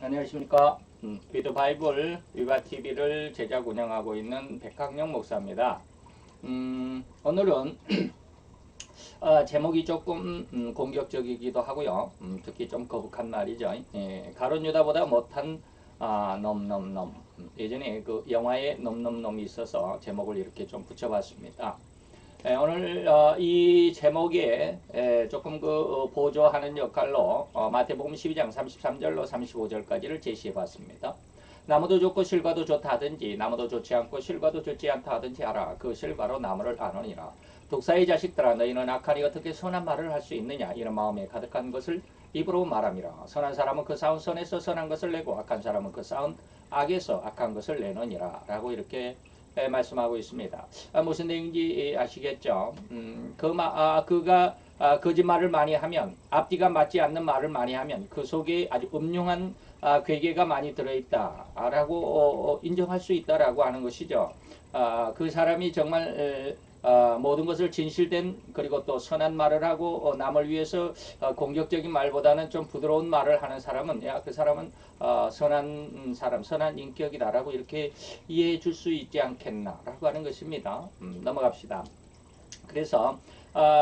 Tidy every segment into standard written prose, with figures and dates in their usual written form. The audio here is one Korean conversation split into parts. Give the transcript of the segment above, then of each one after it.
안녕하십니까. 위드 바이블 위바TV를 제작 운영하고 있는 백학영 목사입니다. 오늘은 제목이 조금 공격적이기도 하고요. 특히 좀 거북한 말이죠. 가룟 유다보다 못한 놈. 예전에 그 영화에 놈이 있어서 제목을 이렇게 좀 붙여봤습니다. 오늘 이 제목에 조금 보조하는 역할로 마태복음 12장 33절로 35절까지를 제시해 봤습니다. 나무도 좋고 실과도 좋다 하든지 나무도 좋지 않고 실과도 좋지 않다 하든지 알아. 그 실과로 나무를 아느니라. 독사의 자식들아, 너희는 악하니 어떻게 선한 말을 할 수 있느냐. 이런 마음에 가득한 것을 입으로 말함이라. 선한 사람은 그 쌓은 선에서 선한 것을 내고 악한 사람은 그 쌓은 악에서 악한 것을 내느니라. 라고 이렇게 말씀하고 있습니다. 무슨 내용인지 아시겠죠? 그가 거짓말을 많이 하면, 앞뒤가 맞지 않는 말을 많이 하면 그 속에 아주 음흉한 괴계가 많이 들어있다라고 인정할 수 있다라고 하는 것이죠. 그 사람이 정말 모든 것을 진실된 그리고 또 선한 말을 하고 남을 위해서 공격적인 말보다는 좀 부드러운 말을 하는 사람은 그 사람은 선한 사람, 선한 인격이다라고 이렇게 이해해 줄 수 있지 않겠나라고 하는 것입니다. 넘어갑시다. 그래서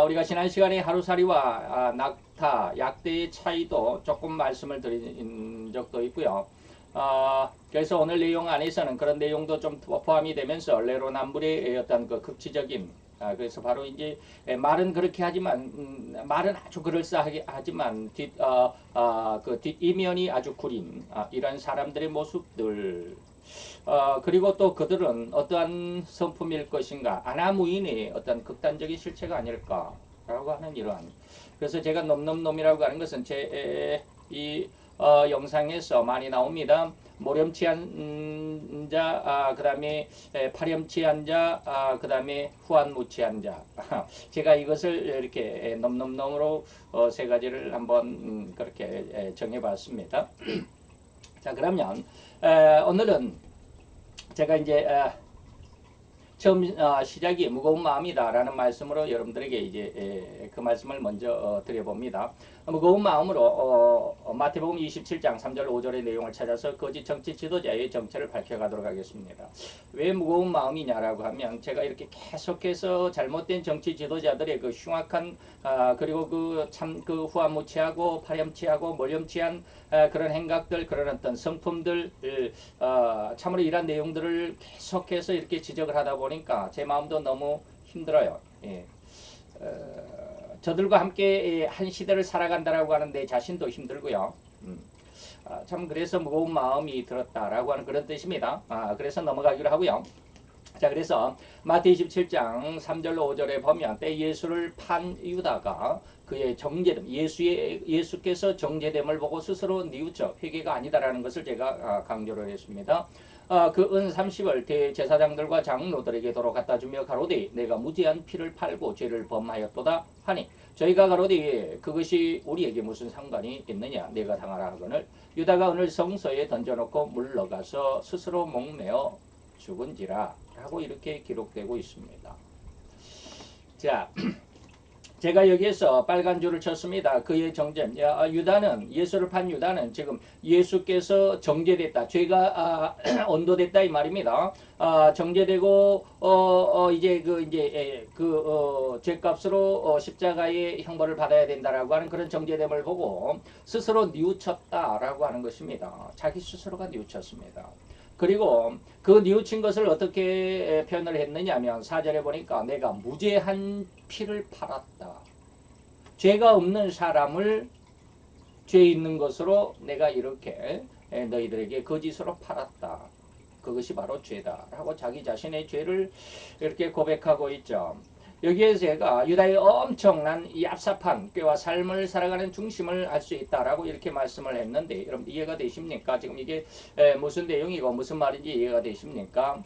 우리가 지난 시간에 하루살이와 낙타, 약대의 차이도 조금 말씀을 드린 적도 있고요. 그래서 오늘 내용 안에서는 그런 내용도 좀 포함이 되면서 내로남불의 어떤 그 극치적인 그래서 바로 이제 말은 그렇게 하지만 말은 아주 그럴싸하게 하지만 그 뒷이면이 아주 구린 이런 사람들의 모습들 그리고 또 그들은 어떠한 성품일 것인가 아나무인의 어떤 극단적인 실체가 아닐까라고 하는 이러한 그래서 제가 놈이라고 하는 것은 이 영상에서 많이 나옵니다. 모렴치한 자, 그 다음에 파렴치한 자, 그 다음에 후한무치한 자. 제가 이것을 이렇게 놈으로 세 가지를 한번 그렇게 정해봤습니다. 자, 그러면 오늘은 제가 이제 처음 시작이 무거운 마음이다라는 말씀으로 여러분들에게 이제 그 말씀을 먼저 드려봅니다. 무거운 마음으로 마태복음 27장 3절 5절의 내용을 찾아서 거짓 정치 지도자의 정체를 밝혀가도록 하겠습니다. 왜 무거운 마음이냐라고 하면 제가 이렇게 계속해서 잘못된 정치 지도자들의 그 흉악한 그리고 그 후한무치하고 파렴치하고 모렴치한 그런 행각들 그런 어떤 성품들 참으로 이런 내용들을 계속해서 이렇게 지적을 하다 보니까 제 마음도 너무 힘들어요. 저들과 함께 한 시대를 살아간다라고 하는 내 자신도 힘들고요. 참 그래서 무거운 마음이 들었다라고 하는 그런 뜻입니다. 그래서 넘어가기로 하고요. 자, 그래서 마태 27장 3절로 5절에 보면 때 예수를 판 유다가 그의 정죄됨, 예수께서 정죄됨을 보고 스스로 뉘우쳐 회개가 아니다라는 것을 제가 강조를 했습니다. 그 은 30을 대제사장들과 장로들에게 도로 갖다 주며 가로되 내가 무죄한 피를 팔고 죄를 범하였도다 하니 저희가 가로되 그것이 우리에게 무슨 상관이 있느냐 내가 당하라 하거늘 유다가 오늘 성소에 던져놓고 물러가서 스스로 목매어 죽은지라 라고 이렇게 기록되고 있습니다. 자, 제가 여기에서 빨간 줄을 쳤습니다. 그의 정죄. 유다는 예수를 판 유다는 지금 예수께서 정죄됐다. 죄가 온도됐다 이 말입니다. 정죄되고 이제 죄값으로 십자가의 형벌을 받아야 된다라고 하는 그런 정죄됨을 보고 스스로 뉘우쳤다라고 하는 것입니다. 자기 스스로가 뉘우쳤습니다. 그리고 그 뉘우친 것을 어떻게 표현을 했느냐면 4절에 보니까 내가 무죄한 피를 팔았다. 죄가 없는 사람을 죄 있는 것으로 내가 이렇게 너희들에게 거짓으로 팔았다. 그것이 바로 죄다. 라고 자기 자신의 죄를 이렇게 고백하고 있죠. 여기에 제가 유다의 엄청난 얍삽한 꾀와 삶을 살아가는 중심을 알 수 있다라고 이렇게 말씀을 했는데 여러분 이해가 되십니까? 지금 이게 무슨 내용이고 무슨 말인지 이해가 되십니까?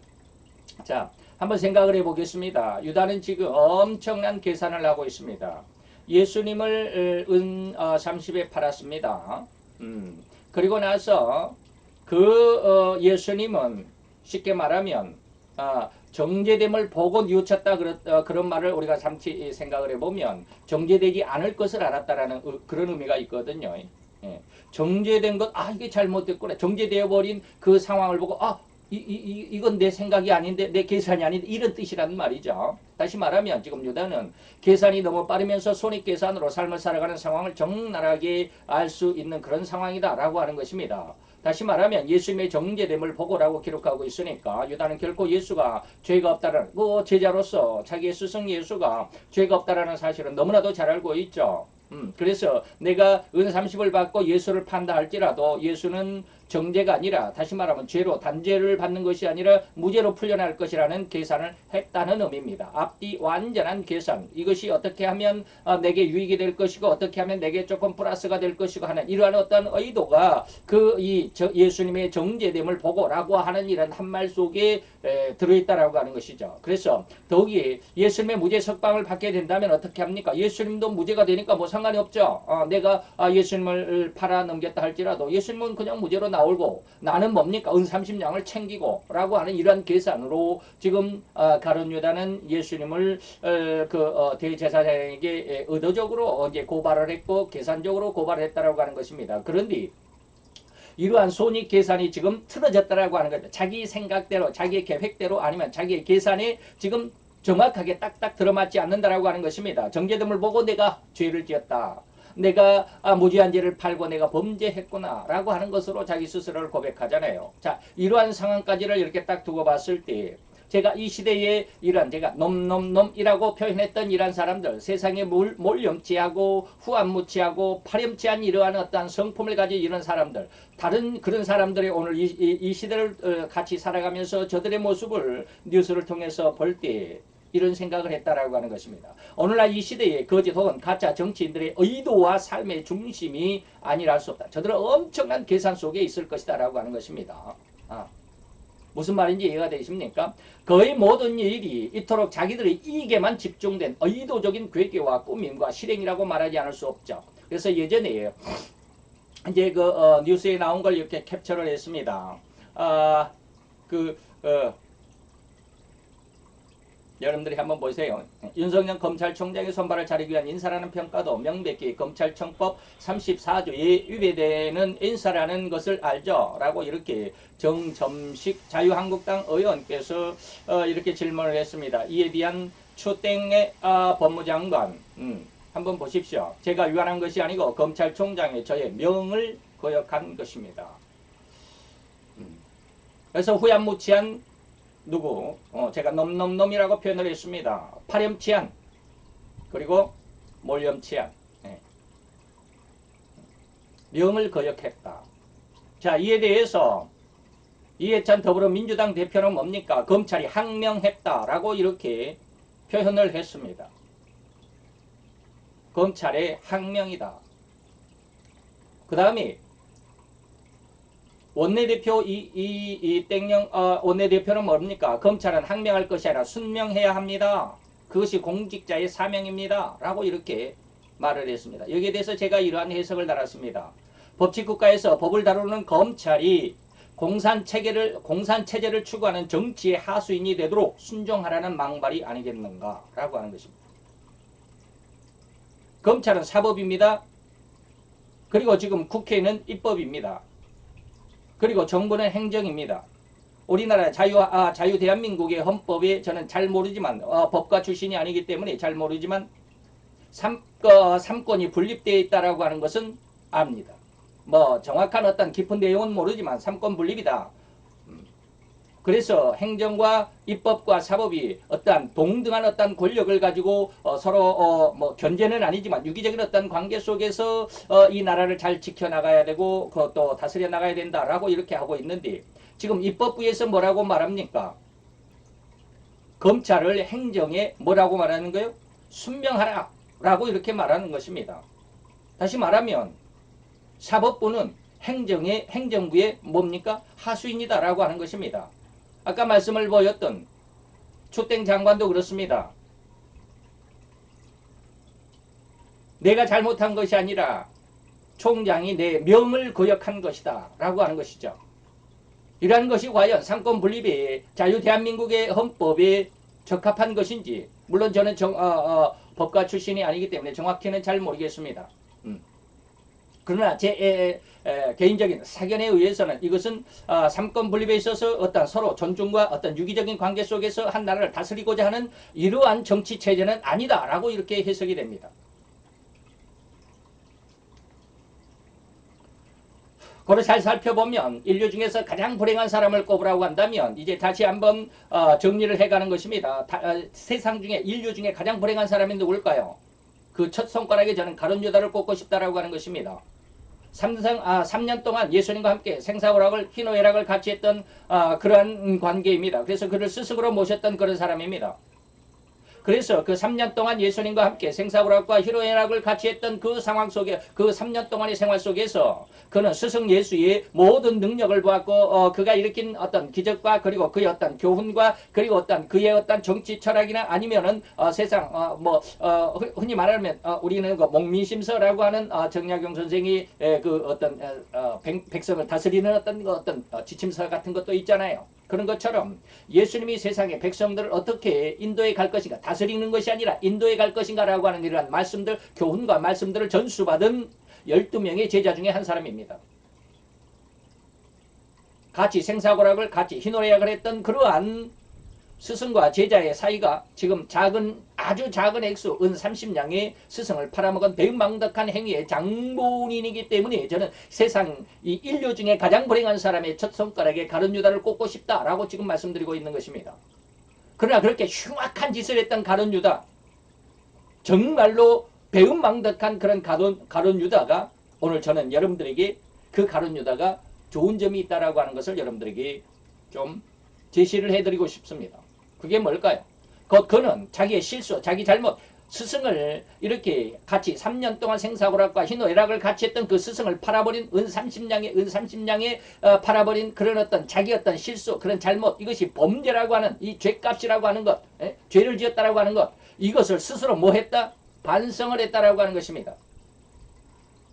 자, 한번 생각을 해보겠습니다. 유다는 지금 엄청난 계산을 하고 있습니다. 예수님을 은 30에 팔았습니다. 그리고 나서 그 예수님은 쉽게 말하면 정죄됨을 보고 뉘우쳤다 그런 말을 우리가 잠시 생각을 해보면 정죄되지 않을 것을 알았다라는 그런 의미가 있거든요. 예. 정제된 것, 이게 잘못됐구나. 정제되어 버린 그 상황을 보고, 이건 내 생각이 아닌데, 내 계산이 아닌데, 이런 뜻이란 말이죠. 다시 말하면 지금 유다는 계산이 너무 빠르면서 손익계산으로 삶을 살아가는 상황을 적나라하게 알 수 있는 그런 상황이다라고 하는 것입니다. 다시 말하면 예수님의 정제됨을 보고라고 기록하고 있으니까 유다는 결코 예수가 죄가 없다라는, 그 제자로서 자기의 스승 예수가 죄가 없다라는 사실은 너무나도 잘 알고 있죠. 그래서 내가 은 30을 받고 예수를 판다 할지라도 예수는 정죄가 아니라, 다시 말하면 죄로 단죄를 받는 것이 아니라 무죄로 풀려날 것이라는 계산을 했다는 의미입니다. 앞뒤 완전한 계산. 이것이 어떻게 하면 내게 유익이 될 것이고 어떻게 하면 내게 조금 플러스가 될 것이고 하는 이러한 어떤 의도가 예수님의 정죄됨을 보고라고 하는 이런 한말 속에 들어있다라고 하는 것이죠. 그래서 더욱이 예수님의 무죄 석방을 받게 된다면 어떻게 합니까? 예수님도 무죄가 되니까 뭐 상관이 없죠. 내가 예수님을 팔아 넘겼다 할지라도 예수님은 그냥 무죄로 나오고 나는 뭡니까? 은 30냥을 챙기고 라고 하는 이러한 계산으로 지금 가룟 유다는 예수님을 대제사장에게 의도적으로 이제 고발을 했고 계산적으로 고발을 했다라고 하는 것입니다. 그런데 이러한 손익 계산이 지금 틀어졌다라고 하는 거죠. 자기 생각대로, 자기의 계획대로 아니면 자기의 계산이 지금 정확하게 딱딱 들어맞지 않는다라고 하는 것입니다. 정죄됨을 보고 내가 죄를 지었다. 내가 무죄한 죄를 팔고 내가 범죄했구나 라고 하는 것으로 자기 스스로를 고백하잖아요. 자, 이러한 상황까지를 이렇게 딱 두고 봤을 때 제가 이 시대에 이런 제가 놈이라고 표현했던 이러한 사람들, 세상에 몰염치하고 후안무치하고 파렴치한 이러한 어떠한 성품을 가진 이런 사람들, 다른 그런 사람들이 오늘 이 시대를 같이 살아가면서 저들의 모습을 뉴스를 통해서 볼 때 이런 생각을 했다라고 하는 것입니다. 오늘날 이 시대에 거짓 혹은 가짜 정치인들의 의도와 삶의 중심이 아니라 수 없다. 저들은 엄청난 계산 속에 있을 것이다라고 하는 것입니다. 무슨 말인지 이해가 되십니까? 거의 모든 일이 이토록 자기들의 이익에만 집중된 의도적인 괴계와 꾸밈과 실행이라고 말하지 않을 수 없죠. 그래서 예전에 이제 뉴스에 나온 걸 이렇게 캡처를 했습니다. 여러분들이 한번 보세요. 윤석열 검찰총장의 손발을 자르기 위한 인사라는 평가도 명백히 검찰청법 34조에 위배되는 인사라는 것을 알죠? 라고 이렇게 정점식 자유한국당 의원께서 이렇게 질문을 했습니다. 이에 대한 추땡의 법무장관 한번 보십시오. 제가 위반한 것이 아니고 검찰총장의 저의 명을 거역한 것입니다. 그래서 후한무치한 누구? 제가 놈이라고 표현을 했습니다. 파렴치한 그리고 몰염치한 명을 거역했다. 자, 이에 대해서 이해찬 더불어민주당 대표는 뭡니까? 검찰이 항명했다라고 이렇게 표현을 했습니다. 검찰의 항명이다. 그 다음에 원내대표 땡영 원내대표는 뭡니까? 검찰은 항명할 것이 아니라 순명해야 합니다. 그것이 공직자의 사명입니다. 라고 이렇게 말을 했습니다. 여기에 대해서 제가 이러한 해석을 달았습니다. 법치국가에서 법을 다루는 검찰이 공산체제를 추구하는 정치의 하수인이 되도록 순종하라는 망발이 아니겠는가 라고 하는 것입니다. 검찰은 사법입니다. 그리고 지금 국회는 입법입니다. 그리고 정부는 행정입니다. 우리나라 자유 대한민국의 헌법에 저는 잘 모르지만 법과 출신이 아니기 때문에 잘 모르지만 삼권이 분립되어 있다라고 하는 것은 압니다. 뭐 정확한 어떤 깊은 내용은 모르지만 삼권 분립이다. 그래서 행정과 입법과 사법이 어떠한 동등한 어떤 권력을 가지고 서로 뭐 견제는 아니지만 유기적인 어떤 관계 속에서 이 나라를 잘 지켜나가야 되고 그것도 다스려 나가야 된다라고 이렇게 하고 있는데 지금 입법부에서 뭐라고 말합니까? 검찰을 행정에 뭐라고 말하는 거예요? 순명하라 라고 이렇게 말하는 것입니다. 다시 말하면 사법부는 행정부의 뭡니까? 하수인이다 라고 하는 것입니다. 아까 말씀을 보였던 추땡 장관도 그렇습니다. 내가 잘못한 것이 아니라 총장이 내 명을 거역한 것이다 라고 하는 것이죠. 이러한 것이 과연 삼권 분립의 자유 대한민국의 헌법에 적합한 것인지 물론 저는 법과 출신이 아니기 때문에 정확히는 잘 모르겠습니다. 그러나 제 개인적인 사견에 의해서는 이것은 삼권 분립에 있어서 어떤 서로 존중과 어떤 유기적인 관계 속에서 한 나라를 다스리고자 하는 이러한 정치 체제는 아니다라고 이렇게 해석이 됩니다. 그걸 잘 살펴보면 인류 중에서 가장 불행한 사람을 꼽으라고 한다면 이제 다시 한번 정리를 해가는 것입니다. 세상 중에 인류 중에 가장 불행한 사람이 누굴까요? 그 첫 손가락에 저는 가룟 유다를 꼽고 싶다라고 하는 것입니다. 3년 동안 예수님과 함께 생사오락을 희노애락을 같이 했던 그러한 관계입니다. 그래서 그를 스승으로 모셨던 그런 사람입니다. 그래서 그 3년 동안 예수님과 함께 생사오락과 희노애락을 같이 했던 그 상황 속에 그 3년 동안의 생활 속에서 그는 스승 예수의 모든 능력을 보았고 그가 일으킨 어떤 기적과 그리고 그의 어떤 교훈과 그리고 어떤 그의 어떤 정치 철학이나 아니면은 세상 흔히 말하면 우리는 그 목민심서라고 하는 정약용 선생이 그 어떤 백성을 다스리는 어떤 지침서 같은 것도 있잖아요. 그런 것처럼 예수님이 세상의 백성들을 어떻게 인도에 갈 것인가, 다스리는 것이 아니라 인도에 갈 것인가 라고 하는 이러한 말씀들, 교훈과 말씀들을 전수받은 12명의 제자 중에 한 사람입니다. 같이 생사고락을 같이 희노애락을 했던 그러한 스승과 제자의 사이가 지금 아주 작은 액수 은 30냥의 스승을 팔아먹은 배은망덕한 행위의 장본인이기 때문에 저는 세상 이 인류 중에 가장 불행한 사람의 첫 손가락에 가룟 유다를 꼽고 싶다라고 지금 말씀드리고 있는 것입니다. 그러나 그렇게 흉악한 짓을 했던 가룟 유다, 정말로 배은망덕한 그런 가룟 유다가 오늘 저는 여러분들에게 그 가룟 유다가 좋은 점이 있다라고 하는 것을 여러분들에게 좀 제시를 해드리고 싶습니다. 그게 뭘까요? 그는 자기의 실수, 자기 잘못, 스승을 이렇게 같이 3년 동안 생사고락과 희노애락을 같이 했던 그 스승을 팔아버린 은 30냥에 팔아버린 그런 어떤 자기 어떤 실수, 그런 잘못, 이것이 범죄라고 하는 이 죄값이라고 하는 것, 죄를 지었다라고 하는 것, 이것을 스스로 뭐 했다? 반성을 했다라고 하는 것입니다.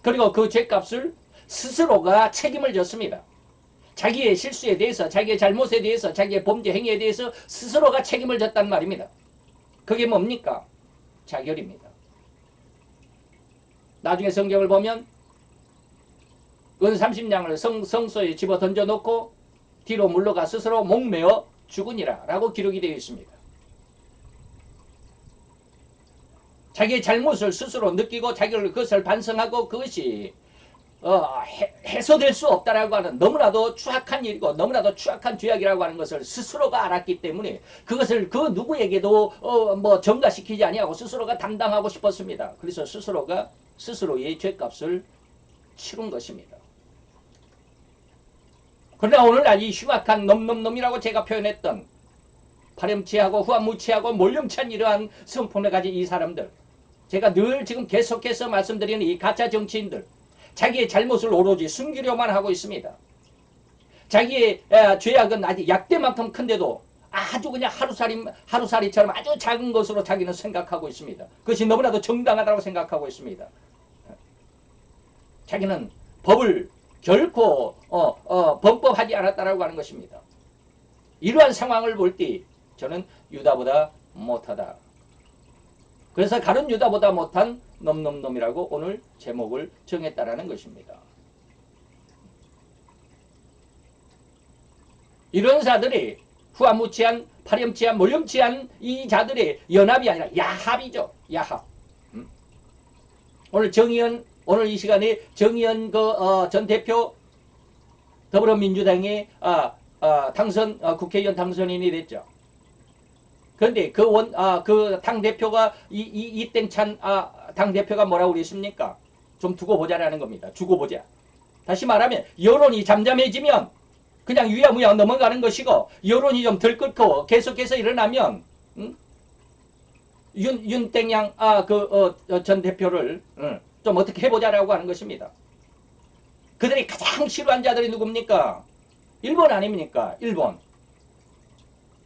그리고 그 죄값을 스스로가 책임을 졌습니다. 자기의 실수에 대해서, 자기의 잘못에 대해서, 자기의 범죄 행위에 대해서 스스로가 책임을 졌단 말입니다. 그게 뭡니까? 자결입니다. 나중에 성경을 보면 은 30냥을 성소에 집어 던져놓고 뒤로 물러가 스스로 목매어 죽으니라 라고 기록이 되어 있습니다. 자기의 잘못을 스스로 느끼고 자기를 그것을 반성하고 그것이 해소될 수 없다라고 하는 너무나도 추악한 일이고 너무나도 추악한 죄악이라고 하는 것을 스스로가 알았기 때문에 그것을 그 누구에게도 전가시키지 아니하고 스스로가 담당하고 싶었습니다. 그래서 스스로가 스스로의 죄값을 치른 것입니다. 그러나 오늘날 이 흉악한 놈이라고 제가 표현했던 파렴치하고 후한무치하고 몰렴치한 이러한 성품을 가진 이 사람들, 제가 늘 지금 계속해서 말씀드리는 이 가짜 정치인들, 자기의 잘못을 오로지 숨기려만 하고 있습니다. 자기의 죄악은 아직 약대만큼 큰데도 아주 그냥 하루살이처럼 아주 작은 것으로 자기는 생각하고 있습니다. 그것이 너무나도 정당하다고 생각하고 있습니다. 자기는 법을 결코 범법하지 않았다라고 하는 것입니다. 이러한 상황을 볼 때 저는 유다보다 못하다. 그래서 가룟 유다보다 못한 놈이라고 오늘 제목을 정했다라는 것입니다. 이런 자들이 후한무치한, 파렴치한, 몰렴치한 이 자들의 연합이 아니라 야합이죠. 야합. 오늘 이 시간에 정의연 전 대표 더불어민주당의 국회의원 당선인이 됐죠. 그런데 그 당대표가 이땡찬 당대표가 뭐라고 그랬습니까? 좀 두고 보자라는 겁니다. 두고 보자. 다시 말하면 여론이 잠잠해지면 그냥 유야무야 넘어가는 것이고 여론이 좀 덜 끓고 계속해서 일어나면 윤땡양 전 대표를 좀 어떻게 해보자라고 하는 것입니다. 그들이 가장 싫어한 자들이 누굽니까? 일본 아닙니까? 일본.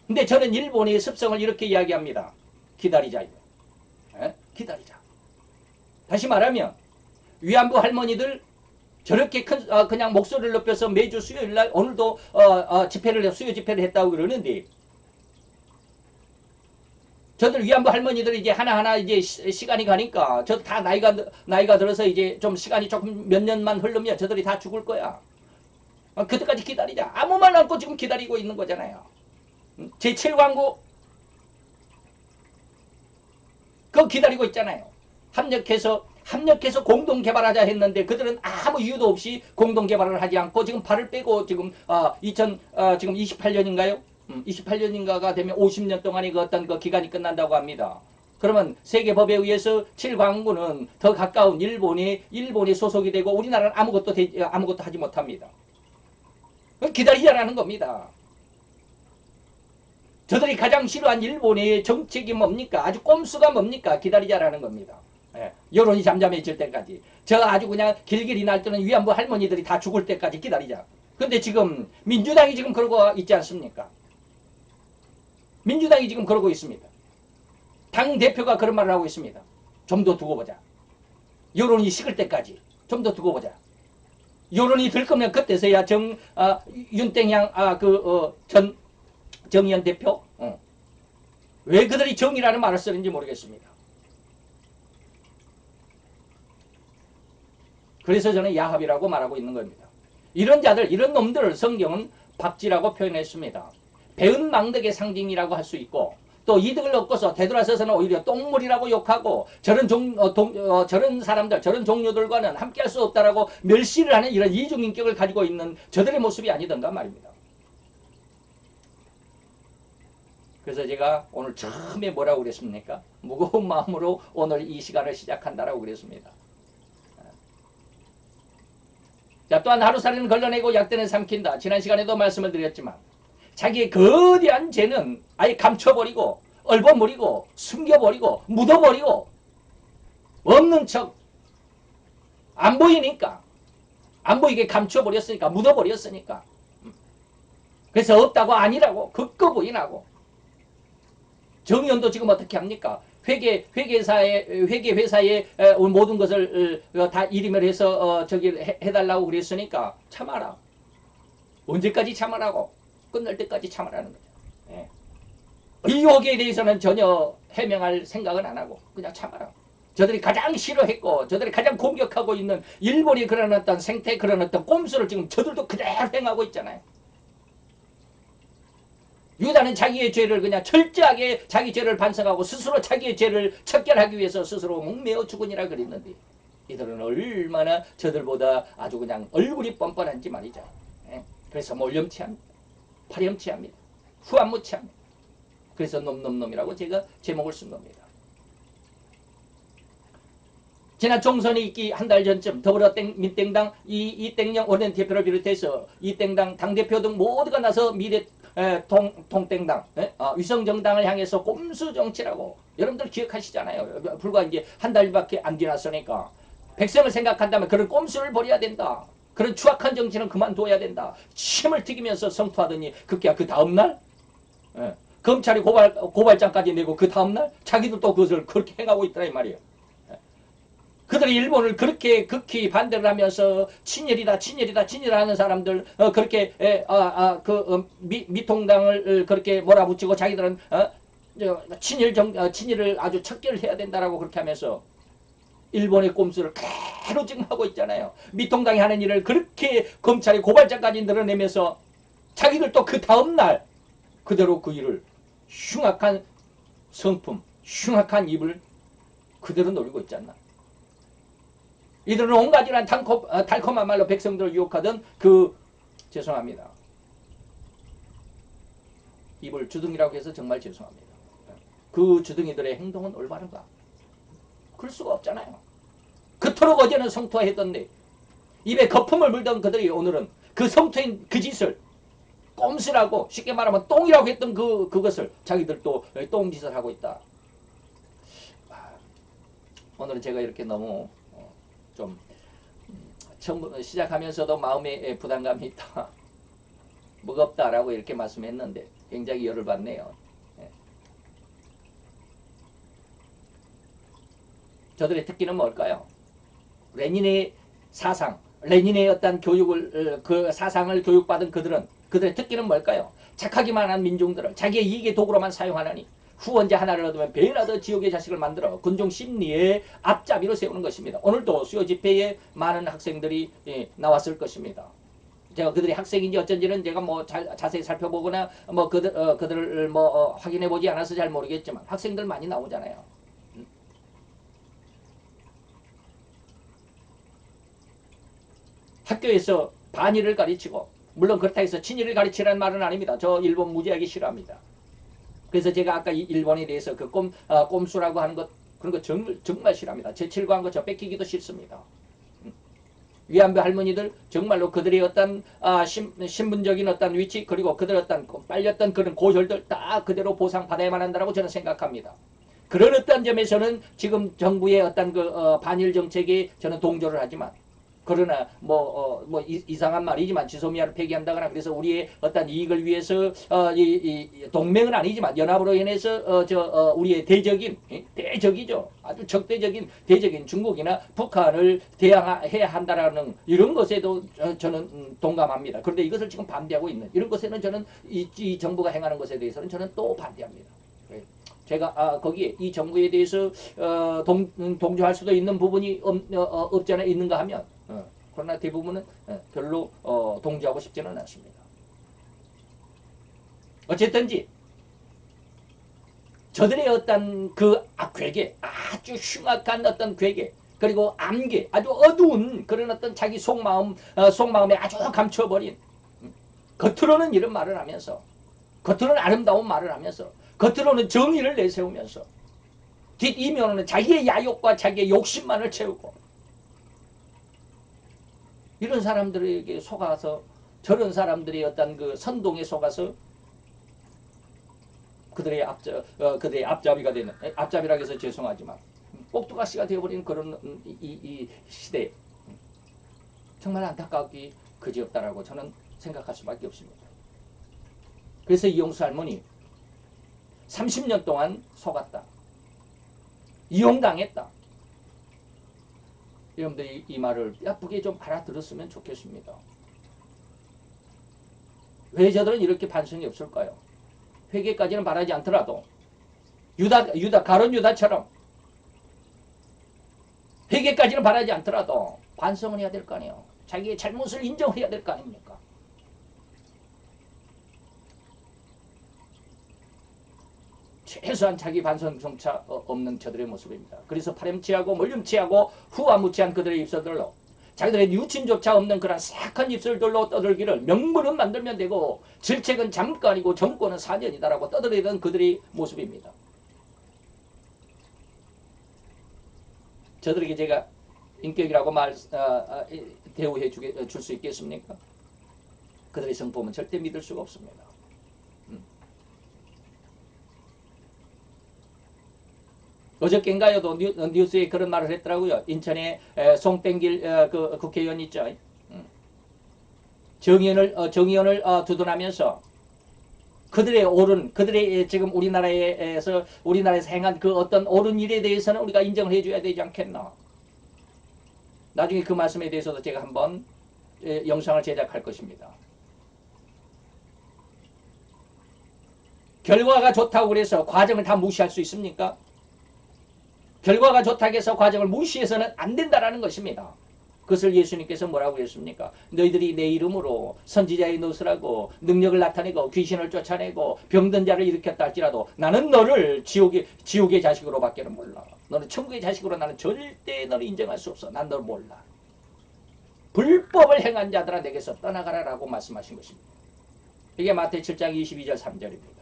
근데 저는 일본의 습성을 이렇게 이야기합니다. 기다리자. 기다리자. 다시 말하면 위안부 할머니들 저렇게 그냥 목소리를 높여서 매주 수요일날 오늘도 수요 집회를 했다고 그러는데 저들 위안부 할머니들이 이제 하나하나 이제 시간이 가니까 저 다 나이가 들어서 이제 좀 시간이 조금 몇 년만 흐르면 저들이 다 죽을 거야. 그때까지 기다리자. 아무 말 않고 지금 기다리고 있는 거잖아요. 제7광구 그거 기다리고 있잖아요. 합력해서 공동 개발하자 했는데 그들은 아무 이유도 없이 공동 개발을 하지 않고 지금 발을 빼고 지금 지금 28년인가요? 28년인가가 되면 50년 동안의 그 어떤 그 기간이 끝난다고 합니다. 그러면 세계법에 의해서 7광구는 더 가까운 일본이 소속이 되고 우리나라는 아무것도 하지 못합니다. 기다리자라는 겁니다. 저들이 가장 싫어한 일본의 정책이 뭡니까? 아주 꼼수가 뭡니까? 기다리자라는 겁니다. 예, 여론이 잠잠해질 때까지. 저 아주 그냥 길길이 날뛰는 위안부 할머니들이 다 죽을 때까지 기다리자. 근데 지금 민주당이 지금 그러고 있지 않습니까? 민주당이 지금 그러고 있습니다. 당대표가 그런 말을 하고 있습니다. 좀 더 두고 보자. 여론이 식을 때까지 좀 더 두고 보자. 여론이 들 거면 그때서야 윤땡양 정의연 대표 왜 그들이 정의라는 말을 쓰는지 모르겠습니다. 그래서 저는 야합이라고 말하고 있는 겁니다. 이런 자들, 이런 놈들을 성경은 박쥐라고 표현했습니다. 배은망덕의 상징이라고 할 수 있고 또 이득을 얻고서 되돌아서서는 오히려 똥물이라고 욕하고 저런 사람들, 저런 종류들과는 함께할 수 없다라고 멸시를 하는 이런 이중인격을 가지고 있는 저들의 모습이 아니던가 말입니다. 그래서 제가 오늘 처음에 뭐라고 그랬습니까? 무거운 마음으로 오늘 이 시간을 시작한다라고 그랬습니다. 자, 또한 하루살이는 걸러내고 약대는 삼킨다. 지난 시간에도 말씀을 드렸지만 자기의 거대한 죄는 아예 감춰버리고 얽어버리고 숨겨버리고 묻어버리고 없는 척 안 보이니까 안 보이게 감춰버렸으니까 묻어버렸으니까 그래서 없다고 아니라고 극거 부인하고 정의연도 지금 어떻게 합니까? 회계회사에 모든 것을 다 일임을 해서 해달라고 그랬으니까 참아라. 언제까지 참아라고? 끝날 때까지 참아라는 거죠. 예. 의혹에 대해서는 전혀 해명할 생각은 안 하고 그냥 참아라. 저들이 가장 싫어했고 저들이 가장 공격하고 있는 일본이 그런 어떤 생태 그런 어떤 꼼수를 지금 저들도 그대로 행하고 있잖아요. 유다는 자기의 죄를 그냥 철저하게 자기 죄를 반성하고 스스로 자기의 죄를 척결하기 위해서 스스로 목매어 죽으니라 그랬는데 이들은 얼마나 저들보다 아주 그냥 얼굴이 뻔뻔한지 말이죠. 예? 그래서 몰염치합니다. 파렴치합니다. 후안무치합니다. 그래서 놈놈놈이라고 제가 제목을 쓴 겁니다. 지난 총선이 있기 한 달 전쯤 더불어 민땡당 이땡영 원내 대표를 비롯해서 이땡당 당대표 등 모두가 나서 미래 통땡당 위성정당을 향해서 꼼수 정치라고 여러분들 기억하시잖아요. 불과 이제 한 달밖에 안 지났으니까 백성을 생각한다면 그런 꼼수를 버려야 된다. 그런 추악한 정치는 그만둬야 된다. 침을 튀기면서 성토하더니 그 다음날 검찰이 고발장까지 내고 그 다음날 자기들도 그것을 그렇게 행하고 있더라 이 말이에요. 그들이 일본을 그렇게 극히 반대를 하면서 친일이다 하는 사람들 그렇게 미통당을 그렇게 몰아붙이고 자기들은 친일을 아주 척결해야 된다라고 그렇게 하면서 일본의 꼼수를 그대로 지금 하고 있잖아요. 미통당이 하는 일을 그렇게 검찰이 고발장까지 늘어내면서 자기들도 그 다음날 그대로 그 일을 흉악한 성품, 흉악한 입을 그대로 노리고 있지 않나. 이들은 온가지란 달콤한 말로 백성들을 유혹하던 죄송합니다. 입을 주둥이라고 해서 정말 죄송합니다. 그 주둥이들의 행동은 올바른가? 그럴 수가 없잖아요. 그토록 어제는 성토했던데 입에 거품을 물던 그들이 오늘은 그 성토인 그 짓을 꼼수라고 쉽게 말하면 똥이라고 했던 그것을 자기들도 똥짓을 하고 있다. 오늘은 제가 이렇게 너무 좀 처음 시작하면서도 마음에 부담감이 있다. 무겁다라고 이렇게 말씀했는데 굉장히 열을 받네요. 저들의 특기는 뭘까요? 레닌의 사상, 레닌의 어떤 교육을 그 사상을 교육받은 그들의 특기는 뭘까요? 착하기만 한 민중들을 자기의 이익의 도구로만 사용하느니 후원자 하나를 얻으면 배나 더 지옥의 자식을 만들어 군중 심리의 앞잡이로 세우는 것입니다. 오늘도 수요 집회에 많은 학생들이 나왔을 것입니다. 제가 그들이 학생인지 어쩐지는 제가 뭐 자세히 살펴보거나 뭐 그들을 뭐 확인해 보지 않아서 잘 모르겠지만 학생들 많이 나오잖아요. 학교에서 반일을 가르치고, 물론 그렇다 해서 친일을 가르치라는 말은 아닙니다. 저 일본 무지하게 싫어합니다. 그래서 제가 아까 일본에 대해서 그 꼼수라고 하는 것, 그런 거 정말 싫어합니다. 제 칠구한 거 저 뺏기기도 싫습니다. 위안부 할머니들 정말로 그들의 어떤 신분적인 어떤 위치, 그리고 그들의 어떤 빨렸던 그런 고혈들 다 그대로 보상받아야만 한다고 저는 생각합니다. 그런 어떤 점에서는 지금 정부의 어떤 반일 정책에 저는 동조를 하지만, 그러나 이상한 말이지만 지소미아를 폐기한다거나 그래서 우리의 어떤 이익을 위해서 이 동맹은 아니지만 연합으로 인해서 우리의 대적이죠. 아주 적대적인 대적인 중국이나 북한을 대항해야 한다라는 이런 것에도 저는 동감합니다. 그런데 이것을 지금 반대하고 있는 이런 것에는 저는 이 정부가 행하는 것에 대해서는 저는 또 반대합니다. 제가 거기에 이 정부에 대해서 동조할 수도 있는 부분이 없지 않아 있는가 하면 그러나 대부분은 별로 동조하고 싶지는 않습니다. 어쨌든지 저들의 어떤 그 괴계, 아주 흉악한 어떤 괴계, 그리고 암계, 아주 어두운 그런 어떤 자기 속마음에 아주 감춰버린, 겉으로는 이런 말을 하면서, 겉으로는 아름다운 말을 하면서, 겉으로는 정의를 내세우면서 뒷이면은 자기의 야욕과 자기의 욕심만을 채우고, 이런 사람들에게 속아서, 저런 사람들의 어떤 그 선동에 속아서 그들의 앞잡이가 되는, 앞잡이라고 해서 죄송하지만 꼭두가시가 되어버린 그런 이 시대에 정말 안타깝기 그지없다라고 저는 생각할 수밖에 없습니다. 그래서 이용수 할머니 30년 동안 속았다, 이용당했다. 여러분들이 이 말을 예쁘게 좀 알아들었으면 좋겠습니다. 왜 저들은 이렇게 반성이 없을까요? 회개까지는 바라지 않더라도 가룟 유다처럼 회개까지는 바라지 않더라도 반성을 해야 될 거 아니에요. 자기의 잘못을 인정해야 될 거 아닙니까? 최소한 자기 반성조차 없는 저들의 모습입니다. 그래서 파렴치하고 멀렴치하고 후화무치한 그들의 입술들로, 자기들의 유침조차 없는 그런 사악한 입술들로 떠들기를 명분은 만들면 되고 질책은 잠깐이고 정권은 4년이다라고 떠들이던 그들의 모습입니다. 저들에게 제가 인격이라고 대우해 줄 수 있겠습니까? 그들의 성품은 절대 믿을 수가 없습니다. 어저께인가요도 뉴스에 그런 말을 했더라고요. 인천에 송땡길 그 국회의원 있죠. 정의원을 두둔하면서 그들의 지금 우리나라에서 행한 그 어떤 옳은 일에 대해서는 우리가 인정을 해줘야 되지 않겠나. 나중에 그 말씀에 대해서도 제가 한번 영상을 제작할 것입니다. 결과가 좋다고 그래서 과정을 다 무시할 수 있습니까? 결과가 좋다고 해서 과정을 무시해서는 안 된다라는 것입니다. 그것을 예수님께서 뭐라고 했습니까? 너희들이 내 이름으로 선지자의 노릇하고 능력을 나타내고 귀신을 쫓아내고 병든 자를 일으켰다 할지라도 나는 너를 지옥의 자식으로 밖에는 몰라. 너는 천국의 자식으로 나는 절대 너를 인정할 수 없어. 난 너를 몰라. 불법을 행한 자들아 내게서 떠나가라 라고 말씀하신 것입니다. 이게 마태 7장 22절 3절입니다.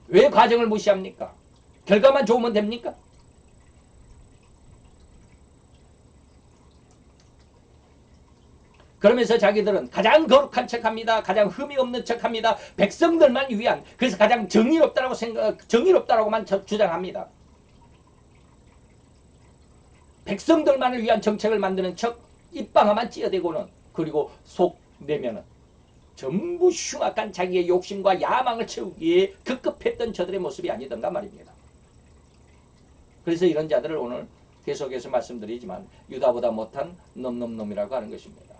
왜 과정을 무시합니까? 결과만 좋으면 됩니까? 그러면서 자기들은 가장 거룩한 척합니다. 가장 흠이 없는 척합니다. 백성들만 위한, 그래서 가장 정의롭다라고만 주장합니다. 백성들만을 위한 정책을 만드는 척 입방아만 찌어대고는, 그리고 속 내면은 전부 흉악한 자기의 욕심과 야망을 채우기에 급급했던 저들의 모습이 아니던가 말입니다. 그래서 이런 자들을 오늘 계속해서 말씀드리지만 유다보다 못한 놈이라고 하는 것입니다.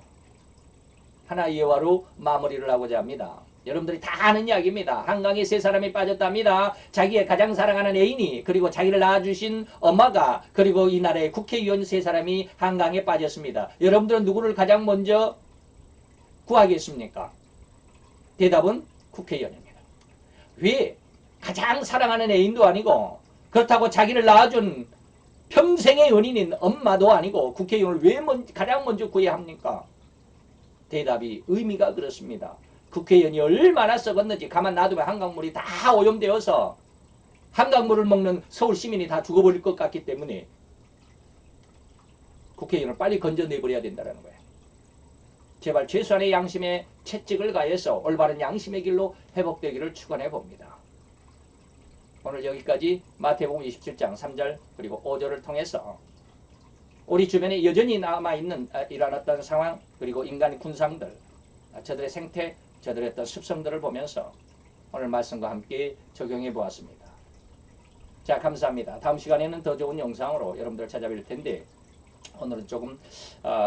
하나 예화로 마무리를 하고자 합니다. 여러분들이 다 아는 이야기입니다. 한강에 세 사람이 빠졌답니다. 자기의 가장 사랑하는 애인이, 그리고 자기를 낳아주신 엄마가, 그리고 이 나라의 국회의원 세 사람이 한강에 빠졌습니다. 여러분들은 누구를 가장 먼저 구하겠습니까? 대답은 국회의원입니다. 왜? 가장 사랑하는 애인도 아니고, 그렇다고 자기를 낳아준 평생의 연인인 엄마도 아니고 국회의원을 왜 가장 먼저 구해야 합니까? 대답이 의미가 그렇습니다. 국회의원이 얼마나 썩었는지 가만 놔두면 한강물이 다 오염되어서 한강물을 먹는 서울 시민이 다 죽어버릴 것 같기 때문에 국회의원을 빨리 건져내버려야 된다는 거예요. 제발 최소한의 양심에 채찍을 가해서 올바른 양심의 길로 회복되기를 축원해 봅니다. 오늘 여기까지 마태복음 27장 3절 그리고 5절을 통해서 우리 주변에 여전히 남아있는 이런 어떤 상황, 그리고 인간의 군상들, 저들의 생태, 저들의 어떤 습성들을 보면서 오늘 말씀과 함께 적용해 보았습니다. 자, 감사합니다. 다음 시간에는 더 좋은 영상으로 여러분들 찾아뵐 텐데, 오늘은 조금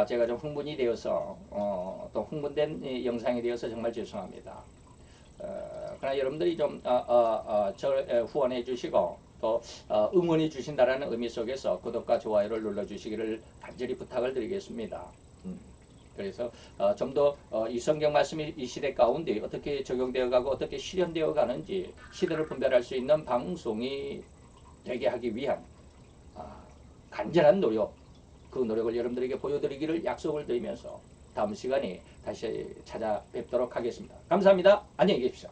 제가 좀 흥분이 되어서 또 흥분된 영상이 되어서 정말 죄송합니다. 그러나 여러분들이 좀 후원해 주시고 또 응원해 주신다라는 의미 속에서 구독과 좋아요를 눌러주시기를 간절히 부탁을 드리겠습니다. 그래서 좀 더 이 성경 말씀이 이 시대 가운데 어떻게 적용되어 가고 어떻게 실현되어 가는지 시대를 분별할 수 있는 방송이 되게 하기 위한 간절한 노력, 그 노력을 여러분들에게 보여드리기를 약속을 드리면서 다음 시간에 다시 찾아뵙도록 하겠습니다. 감사합니다. 안녕히 계십시오.